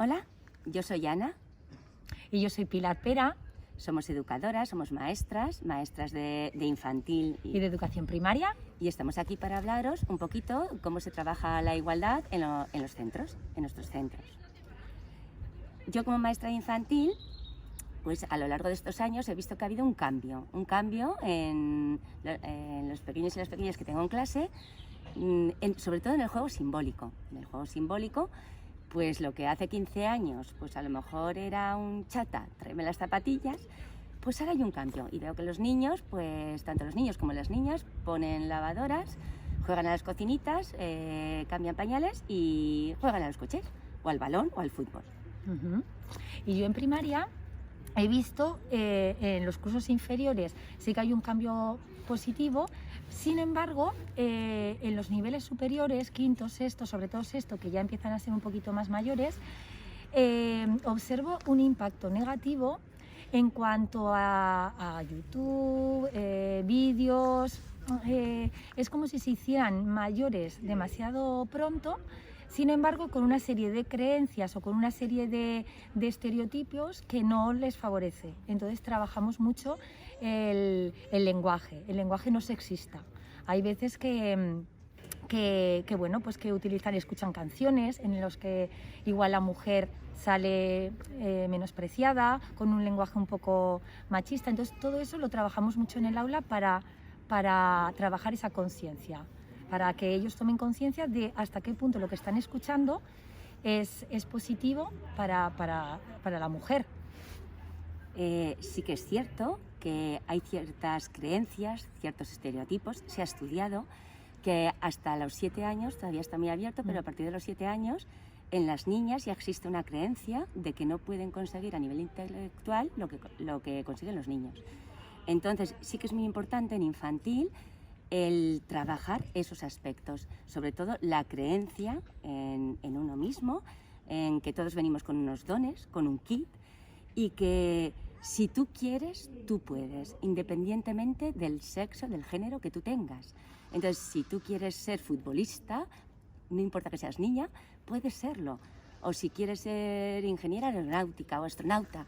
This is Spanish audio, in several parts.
Hola, yo soy Ana. Y yo soy Pilar Pera. Somos educadoras, somos maestras de infantil Y de educación primaria. y estamos aquí para hablaros un poquito cómo se trabaja la igualdad en los centros, en nuestros centros. Yo como maestra de infantil, pues a lo largo de estos años he visto que ha habido un cambio en los pequeños y las pequeñas que tengo en clase, sobre todo en el juego simbólico. En el juego simbólico, pues lo que hace 15 años, pues a lo mejor era un chata, tráeme las zapatillas, pues ahora hay un cambio y veo que los niños, pues tanto los niños como las niñas, ponen lavadoras, juegan a las cocinitas, cambian pañales y juegan a los coches, o al balón o al fútbol. Y yo en primaria he visto en los cursos inferiores sí que hay un cambio positivo. Sin embargo, en los niveles superiores, quinto, sexto, sobre todo sexto, que ya empiezan a ser un poquito más mayores, observo un impacto negativo en cuanto a YouTube, vídeos. Es como si se hicieran mayores demasiado pronto. Sin embargo, con una serie de creencias o con una serie de estereotipos que no les favorece. Entonces trabajamos mucho el lenguaje no sexista. Hay veces que utilizan y escuchan canciones en los que igual la mujer sale menospreciada, con un lenguaje un poco machista. Entonces todo eso lo trabajamos mucho en el aula para trabajar esa conciencia, para que ellos tomen conciencia de hasta qué punto lo que están escuchando es positivo para la mujer. Sí que es cierto que hay ciertas creencias, ciertos estereotipos, se ha estudiado que hasta los 7 años, todavía está muy abierto, pero a partir de los 7 años, en las niñas ya existe una creencia de que no pueden conseguir a nivel intelectual lo que consiguen los niños. Entonces sí que es muy importante en infantil el trabajar esos aspectos, sobre todo la creencia en uno mismo, en que todos venimos con unos dones, con un kit, y que si tú quieres, tú puedes, independientemente del sexo, del género que tú tengas. Entonces, si tú quieres ser futbolista, no importa que seas niña, puedes serlo. O si quieres ser ingeniera aeronáutica o astronauta.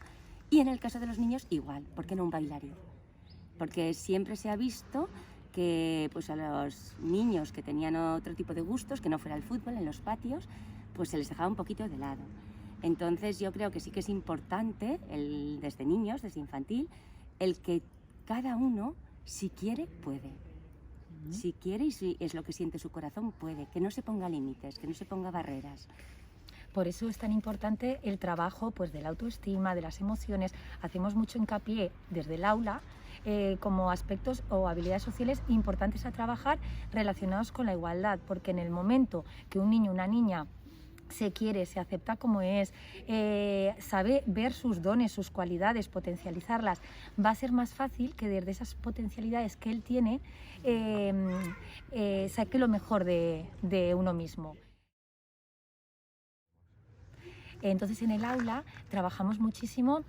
Y en el caso de los niños, igual, ¿por qué no un bailarín? Porque siempre se ha visto que pues, a los niños que tenían otro tipo de gustos, que no fuera el fútbol, en los patios, pues se les dejaba un poquito de lado. Entonces yo creo que sí que es importante, desde niños, desde infantil, el que cada uno, si quiere, puede. Si quiere y si es lo que siente su corazón, puede. Que no se ponga límites, que no se ponga barreras. Por eso es tan importante el trabajo pues, de la autoestima, de las emociones. Hacemos mucho hincapié desde el aula como aspectos o habilidades sociales importantes a trabajar relacionados con la igualdad, porque en el momento que un niño o una niña se quiere, se acepta como es, sabe ver sus dones, sus cualidades, potencializarlas, va a ser más fácil que desde esas potencialidades que él tiene saque lo mejor de uno mismo. Entonces en el aula trabajamos muchísimo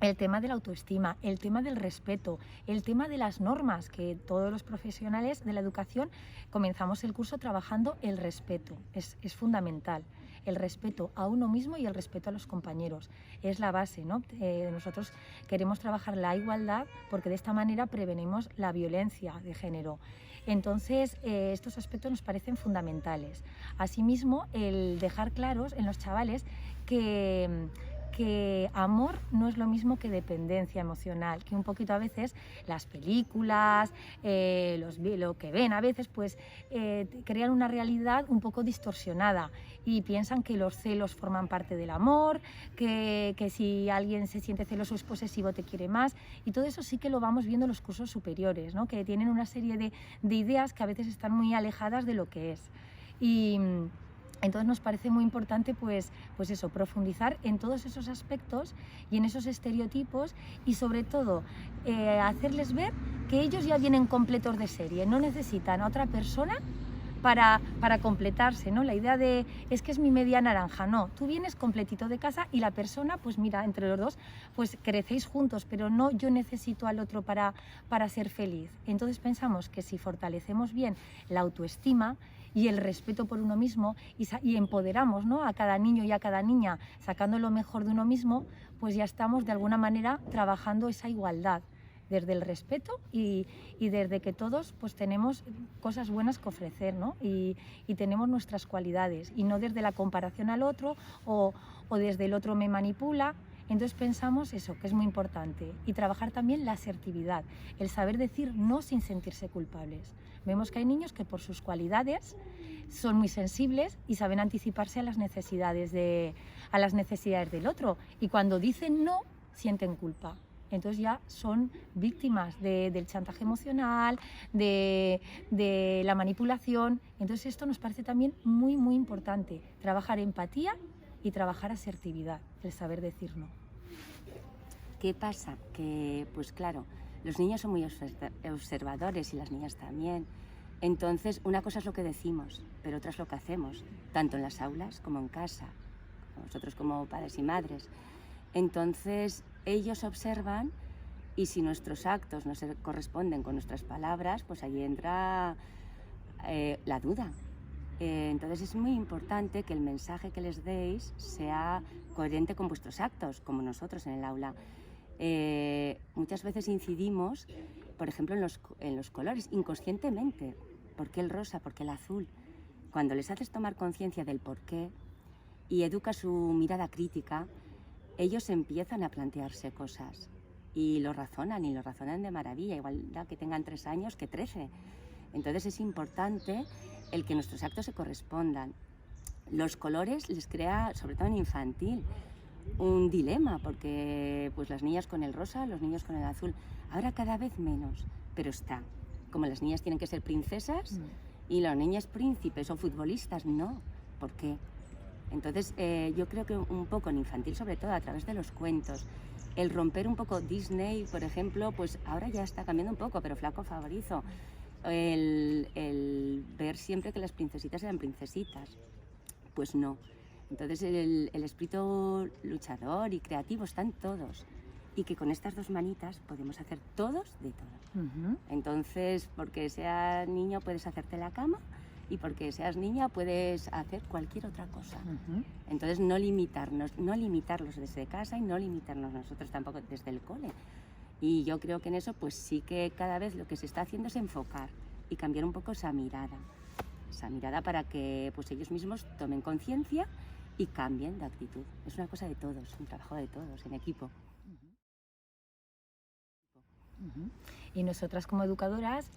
el tema de la autoestima, el tema del respeto, el tema de las normas, que todos los profesionales de la educación comenzamos el curso trabajando el respeto, es fundamental. El respeto a uno mismo y el respeto a los compañeros. Es la base, ¿no? Nosotros queremos trabajar la igualdad porque de esta manera prevenimos la violencia de género. Entonces, estos aspectos nos parecen fundamentales. Asimismo, el dejar claros en los chavales que amor no es lo mismo que dependencia emocional, que un poquito a veces las películas, lo que ven a veces, pues crean una realidad un poco distorsionada y piensan que los celos forman parte del amor, que si alguien se siente celoso es posesivo te quiere más, y todo eso sí que lo vamos viendo en los cursos superiores, ¿no? Que tienen una serie de ideas que a veces están muy alejadas de lo que es. Y entonces nos parece muy importante pues eso, profundizar en todos esos aspectos y en esos estereotipos y sobre todo hacerles ver que ellos ya vienen completos de serie, no necesitan a otra persona para completarse, ¿no? La idea de es que es mi media naranja, no, tú vienes completito de casa y la persona, pues mira, entre los dos, pues crecéis juntos, pero no yo necesito al otro para ser feliz. Entonces pensamos que si fortalecemos bien la autoestima y el respeto por uno mismo y empoderamos, ¿no?, a cada niño y a cada niña sacando lo mejor de uno mismo, pues ya estamos de alguna manera trabajando esa igualdad desde el respeto y desde que todos pues tenemos cosas buenas que ofrecer, ¿no?, y tenemos nuestras cualidades y no desde la comparación al otro o desde el otro me manipula. Entonces pensamos eso, que es muy importante, y trabajar también la asertividad, el saber decir no sin sentirse culpables. Vemos que hay niños que por sus cualidades son muy sensibles y saben anticiparse a las necesidades del otro, y cuando dicen no sienten culpa. Entonces ya son víctimas del chantaje emocional, de la manipulación. Entonces esto nos parece también muy, muy importante, trabajar empatía y trabajar asertividad, el saber decir no. ¿Qué pasa? Que, pues claro, los niños son muy observadores y las niñas también. Entonces, una cosa es lo que decimos, pero otra es lo que hacemos, tanto en las aulas como en casa, nosotros como padres y madres. Entonces, ellos observan y si nuestros actos no se corresponden con nuestras palabras, pues ahí entra la duda. Entonces es muy importante que el mensaje que les deis sea coherente con vuestros actos, como nosotros en el aula. Muchas veces incidimos, por ejemplo, en los colores, inconscientemente. ¿Por qué el rosa? ¿Por qué el azul? Cuando les haces tomar conciencia del por qué y educas su mirada crítica, ellos empiezan a plantearse cosas y lo razonan de maravilla, igual que tengan 3 años que 13. Entonces es importante el que nuestros actos se correspondan. Los colores les crea, sobre todo en infantil, un dilema, porque pues las niñas con el rosa, los niños con el azul. Ahora cada vez menos, pero está. Como las niñas tienen que ser princesas y los niños príncipes o futbolistas, no. ¿Por qué? Entonces yo creo que un poco en infantil, sobre todo a través de los cuentos, el romper un poco Disney, por ejemplo, pues ahora ya está cambiando un poco, pero Flaco Favorizo. El ver siempre que las princesitas eran princesitas, pues no. Entonces el espíritu luchador y creativo están todos, y que con estas 2 manitas podemos hacer todos de todo. Entonces, porque seas niño puedes hacerte la cama, y porque seas niña puedes hacer cualquier otra cosa. Entonces no limitarlos desde casa y no limitarnos nosotros tampoco desde el cole. Y yo creo que en eso pues sí que cada vez lo que se está haciendo es enfocar y cambiar un poco esa mirada para que pues ellos mismos tomen conciencia y cambien de actitud. Es una cosa de todos, un trabajo de todos, en equipo. Y nosotras como educadoras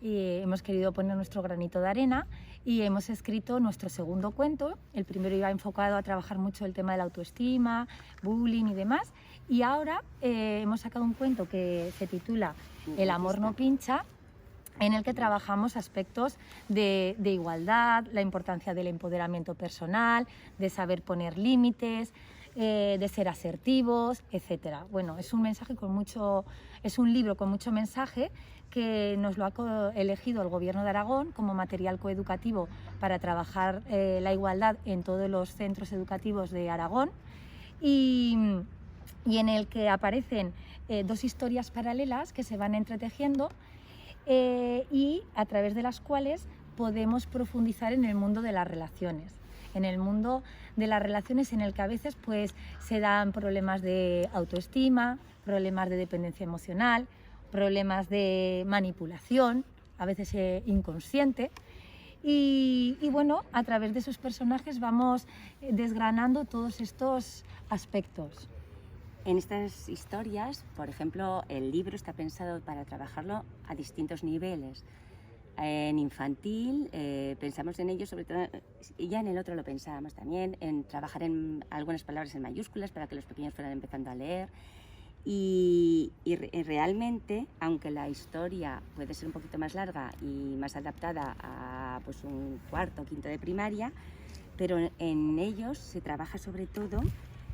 hemos querido poner nuestro granito de arena y hemos escrito nuestro segundo cuento. El primero iba enfocado a trabajar mucho el tema de la autoestima, bullying y demás, y ahora hemos sacado un cuento que se titula El amor no pincha, en el que trabajamos aspectos de igualdad, la importancia del empoderamiento personal, de saber poner límites, de ser asertivos, etcétera. Bueno, es un mensaje es un libro con mucho mensaje que nos lo ha elegido el Gobierno de Aragón como material coeducativo para trabajar la igualdad en todos los centros educativos de Aragón, y en el que aparecen 2 historias paralelas que se van entretejiendo y a través de las cuales podemos profundizar en el mundo de las relaciones. En el mundo de las relaciones en el que a veces pues, se dan problemas de autoestima, problemas de dependencia emocional, problemas de manipulación, a veces inconsciente. Y bueno, a través de esos personajes vamos desgranando todos estos aspectos. En estas historias, por ejemplo, el libro está pensado para trabajarlo a distintos niveles. En infantil pensamos en ello, sobre todo, y ya en el otro lo pensábamos también, en trabajar en algunas palabras en mayúsculas para que los pequeños fueran empezando a leer. Y realmente, aunque la historia puede ser un poquito más larga y más adaptada a pues, un 4º o 5º de primaria, pero en ellos se trabaja sobre todo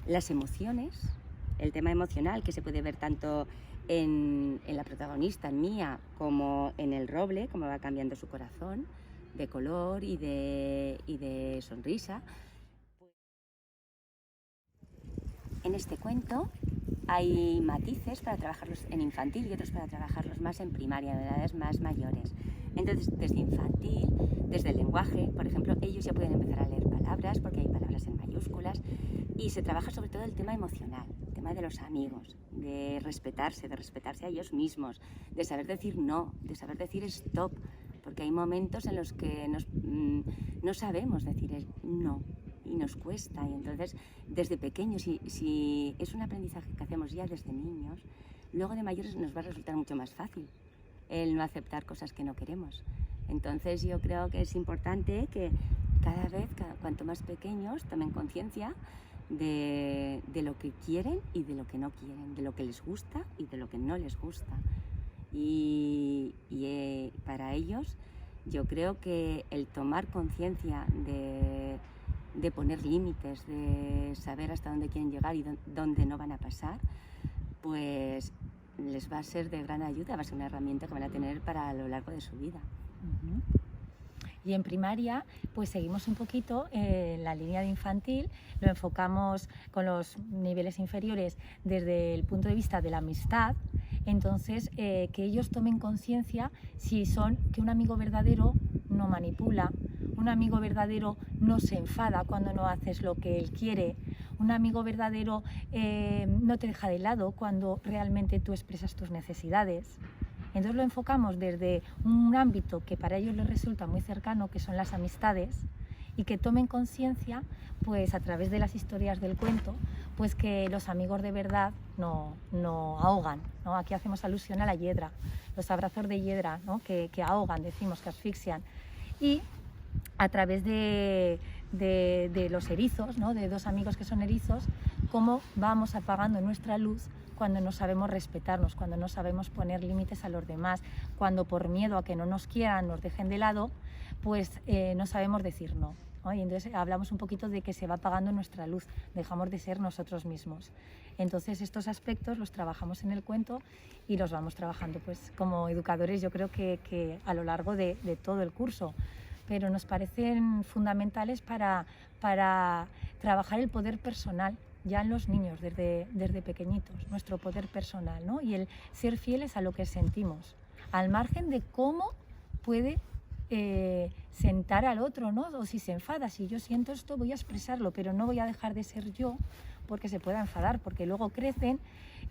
las emociones, el tema emocional, que se puede ver tanto en la protagonista, en Mía, como en el roble, cómo va cambiando su corazón de color y de sonrisa. en este cuento hay matices para trabajarlos en infantil y otros para trabajarlos más en primaria, en edades más mayores. Entonces, desde infantil, desde el lenguaje, por ejemplo, ellos ya pueden empezar a leer palabras, porque hay palabras en mayúsculas, y se trabaja sobre todo el tema emocional, el tema de los amigos, de respetarse a ellos mismos, de saber decir no, de saber decir stop, porque hay momentos en los que no sabemos decir no y nos cuesta, y entonces desde pequeños, si es un aprendizaje que hacemos ya desde niños, luego de mayores nos va a resultar mucho más fácil el no aceptar cosas que no queremos. Entonces yo creo que es importante que cada vez, cuanto más pequeños, tomen conciencia de lo que quieren y de lo que no quieren, de lo que les gusta y de lo que no les gusta. Y para ellos yo creo que el tomar conciencia de poner límites, de saber hasta dónde quieren llegar y dónde no van a pasar, pues les va a ser de gran ayuda, va a ser una herramienta que van a tener para lo largo de su vida. Y en primaria, pues seguimos un poquito la línea de infantil, lo enfocamos con los niveles inferiores desde el punto de vista de la amistad. Entonces, que ellos tomen conciencia que un amigo verdadero no manipula, un amigo verdadero no se enfada cuando no haces lo que él quiere, un amigo verdadero no te deja de lado cuando realmente tú expresas tus necesidades. Entonces lo enfocamos desde un ámbito que para ellos les resulta muy cercano, que son las amistades, y que tomen conciencia, pues a través de las historias del cuento, pues que los amigos de verdad no ahogan, ¿no? Aquí hacemos alusión a la hiedra, los abrazos de hiedra, ¿no? que ahogan, decimos, que asfixian. Y a través de los erizos, ¿no? De dos amigos que son erizos, cómo vamos apagando nuestra luz cuando no sabemos respetarnos, cuando no sabemos poner límites a los demás, cuando por miedo a que no nos quieran, nos dejen de lado, pues no sabemos decir no, ¿no? Y entonces hablamos un poquito de que se va apagando nuestra luz, dejamos de ser nosotros mismos. Entonces estos aspectos los trabajamos en el cuento y los vamos trabajando pues como educadores, yo creo que a lo largo de todo el curso, pero nos parecen fundamentales para trabajar el poder personal ya en los niños desde pequeñitos, nuestro poder personal, ¿no? Y el ser fieles a lo que sentimos, al margen de cómo puede sentar al otro, ¿no? O si se enfada, si yo siento esto voy a expresarlo, pero no voy a dejar de ser yo porque se pueda enfadar, porque luego crecen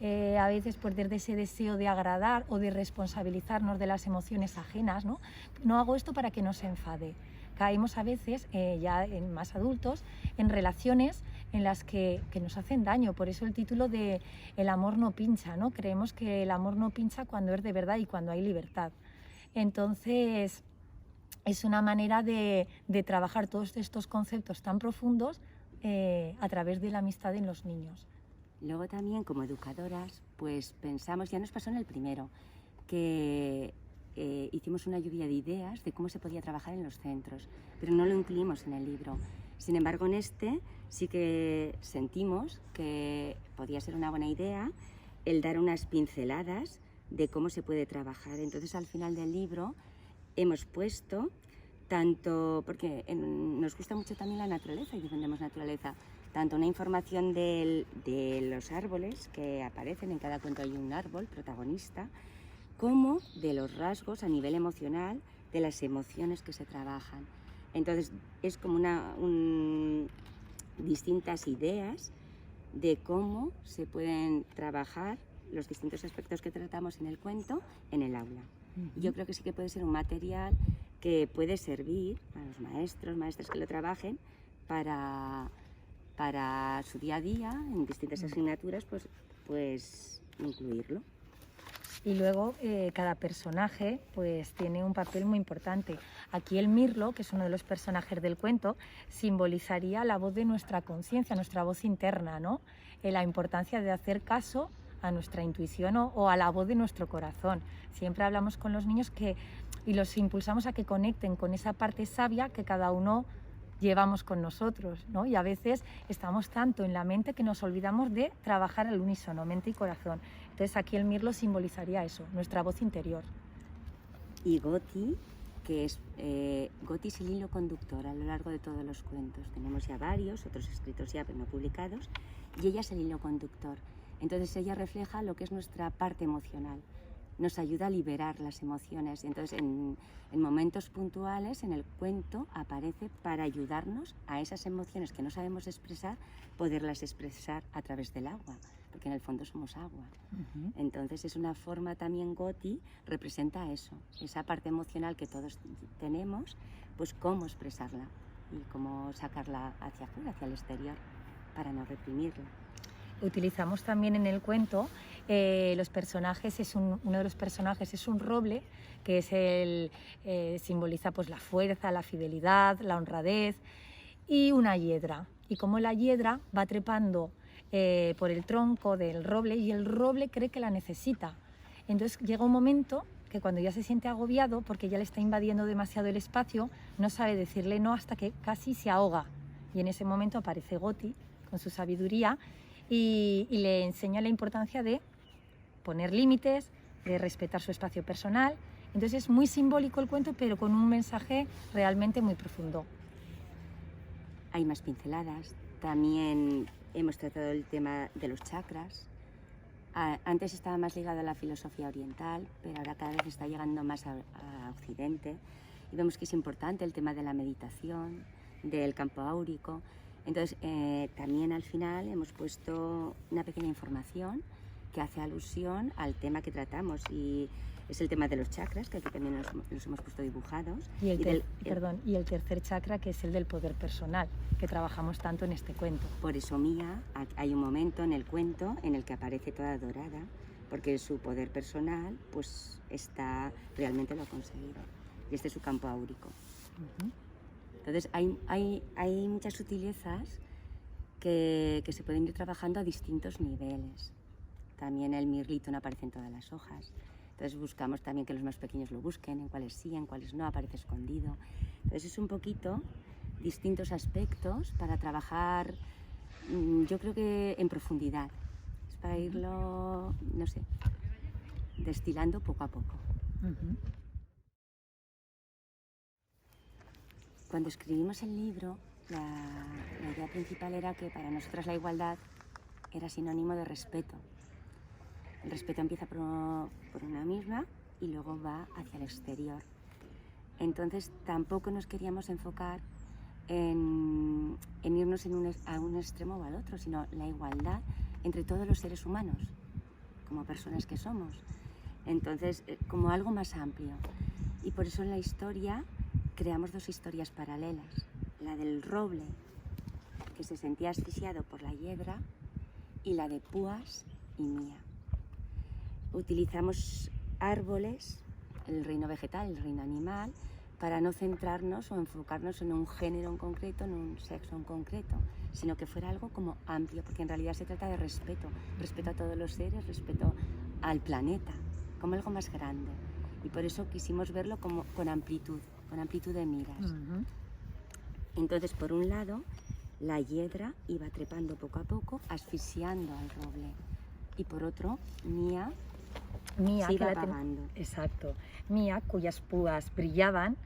a veces pues desde ese deseo de agradar o de responsabilizarnos de las emociones ajenas, ¿no? No hago esto para que no se enfade. Caemos a veces, ya en más adultos, en relaciones en las que nos hacen daño. Por eso el título de El amor no pincha, ¿no? Creemos que el amor no pincha cuando es de verdad y cuando hay libertad. Entonces, es una manera de trabajar todos estos conceptos tan profundos a través de la amistad en los niños. Luego también, como educadoras, pues pensamos, ya nos pasó en el primero, que hicimos una lluvia de ideas de cómo se podía trabajar en los centros, pero no lo incluimos en el libro. Sin embargo, en este sí que sentimos que podía ser una buena idea el dar unas pinceladas de cómo se puede trabajar. Entonces, al final del libro hemos puesto tanto, porque nos gusta mucho también la naturaleza y defendemos naturaleza, tanto una información de los árboles que aparecen, en cada cuento hay un árbol protagonista, como de los rasgos a nivel emocional, de las emociones que se trabajan. Entonces es como distintas ideas de cómo se pueden trabajar los distintos aspectos que tratamos en el cuento en el aula. Y yo creo que sí que puede ser un material que puede servir a los maestras que lo trabajen para su día a día, en distintas asignaturas, pues incluirlo. Y luego cada personaje pues tiene un papel muy importante. Aquí el mirlo, que es uno de los personajes del cuento, simbolizaría la voz de nuestra conciencia, nuestra voz interna, ¿no? La importancia de hacer caso a nuestra intuición o a la voz de nuestro corazón. Siempre hablamos con los niños y los impulsamos a que conecten con esa parte sabia que cada uno llevamos con nosotros, ¿no? Y a veces estamos tanto en la mente que nos olvidamos de trabajar al unísono, mente y corazón. Entonces aquí el mirlo simbolizaría eso, nuestra voz interior. Y Goti, que es Goti es el hilo conductor a lo largo de todos los cuentos. Tenemos ya varios, otros escritos ya pero no publicados, y ella es el hilo conductor. Entonces ella refleja lo que es nuestra parte emocional, nos ayuda a liberar las emociones. Entonces en momentos puntuales en el cuento aparece para ayudarnos a esas emociones que no sabemos expresar, poderlas expresar a través del agua, porque en el fondo somos agua. Entonces es una forma también, Goti representa eso, esa parte emocional que todos tenemos, pues cómo expresarla y cómo sacarla hacia afuera, hacia el exterior, para no reprimirla. Utilizamos también en el cuento los personajes, uno de los personajes es un roble, que es simboliza pues la fuerza, la fidelidad, la honradez, y una hiedra. Y como la hiedra va trepando por el tronco del roble y el roble cree que la necesita. Entonces llega un momento que cuando ya se siente agobiado porque ya le está invadiendo demasiado el espacio, no sabe decirle no hasta que casi se ahoga. Y en ese momento aparece Goti con su sabiduría y le enseña la importancia de poner límites, de respetar su espacio personal. Entonces es muy simbólico el cuento, pero con un mensaje realmente muy profundo. Hay más pinceladas. También hemos tratado el tema de los chakras. Antes estaba más ligado a la filosofía oriental, pero ahora cada vez está llegando más a Occidente. Y vemos que es importante el tema de la meditación, del campo áurico. Entonces, también al final hemos puesto una pequeña información que hace alusión al tema que tratamos, y es el tema de los chakras, que aquí también los hemos puesto dibujados. Y el tercer chakra, que es el del poder personal, que trabajamos tanto en este cuento. Por eso Mía, hay un momento en el cuento en el que aparece toda dorada, porque su poder personal pues realmente lo ha conseguido, y este es su campo áurico. Entonces hay muchas sutilezas que se pueden ir trabajando a distintos niveles. También el mirlito no aparece en todas las hojas. Entonces buscamos también que los más pequeños lo busquen, en cuáles sí, en cuáles no, aparece escondido. Entonces es un poquito distintos aspectos para trabajar, yo creo que en profundidad. Es para irlo, no sé, destilando poco a poco. Cuando escribimos el libro, la idea principal era que para nosotras la igualdad era sinónimo de respeto. El respeto empieza por una misma y luego va hacia el exterior. Entonces tampoco nos queríamos enfocar en irnos a un extremo o al otro, sino la igualdad entre todos los seres humanos, como personas que somos. Entonces, como algo más amplio. Y por eso en la historia creamos dos historias paralelas. La del roble, que se sentía asfixiado por la hiedra, y la de Púas y Mía. Utilizamos árboles, el reino vegetal, el reino animal, para no centrarnos o enfocarnos en un género en concreto, en un sexo en concreto, sino que fuera algo como amplio, porque en realidad se trata de respeto a todos los seres, respeto al planeta, como algo más grande. Y por eso quisimos verlo como con amplitud de miras. Entonces, por un lado, la hiedra iba trepando poco a poco, asfixiando al roble. Y por otro, Mía se iba apagando. Exacto. Mía, cuyas púas brillaban,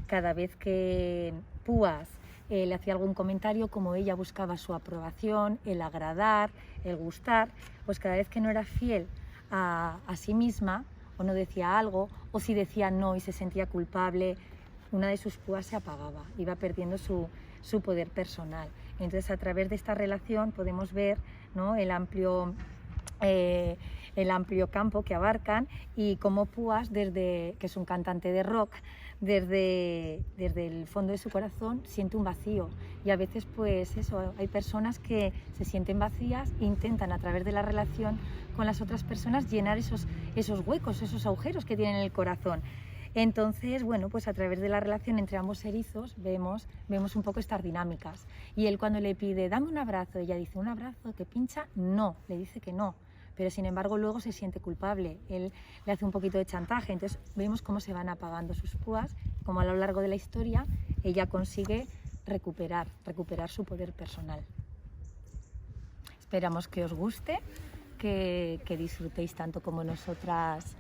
cada vez que Púas le hacía algún comentario, como ella buscaba su aprobación, el agradar, el gustar, pues cada vez que no era fiel a sí misma, o no decía algo, o si decía no y se sentía culpable, una de sus púas se apagaba, iba perdiendo su poder personal. Entonces, a través de esta relación podemos ver, ¿no?, el amplio campo que abarcan, y cómo Púas, que es un cantante de rock, desde el fondo de su corazón siente un vacío. Y a veces, pues eso, hay personas que se sienten vacías e intentan, a través de la relación con las otras personas, llenar esos huecos, esos agujeros que tienen en el corazón. Entonces, bueno, pues a través de la relación entre ambos erizos vemos un poco estas dinámicas. Y él, cuando le pide, dame un abrazo, ella dice, ¿un abrazo que pincha? No, le dice que no. Pero sin embargo luego se siente culpable, él le hace un poquito de chantaje. Entonces vemos cómo se van apagando sus púas, como a lo largo de la historia ella consigue recuperar su poder personal. Esperamos que os guste, que disfrutéis tanto como nosotras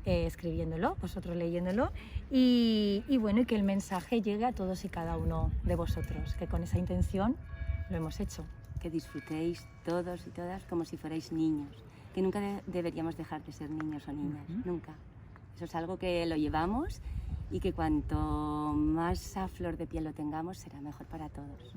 escribiéndolo, vosotros leyéndolo, y bueno, y que el mensaje llegue a todos y cada uno de vosotros, que con esa intención lo hemos hecho. Que disfrutéis todos y todas como si fuerais niños, que nunca deberíamos dejar de ser niños o niñas, nunca. Eso es algo que lo llevamos y que cuanto más a flor de piel lo tengamos será mejor para todos.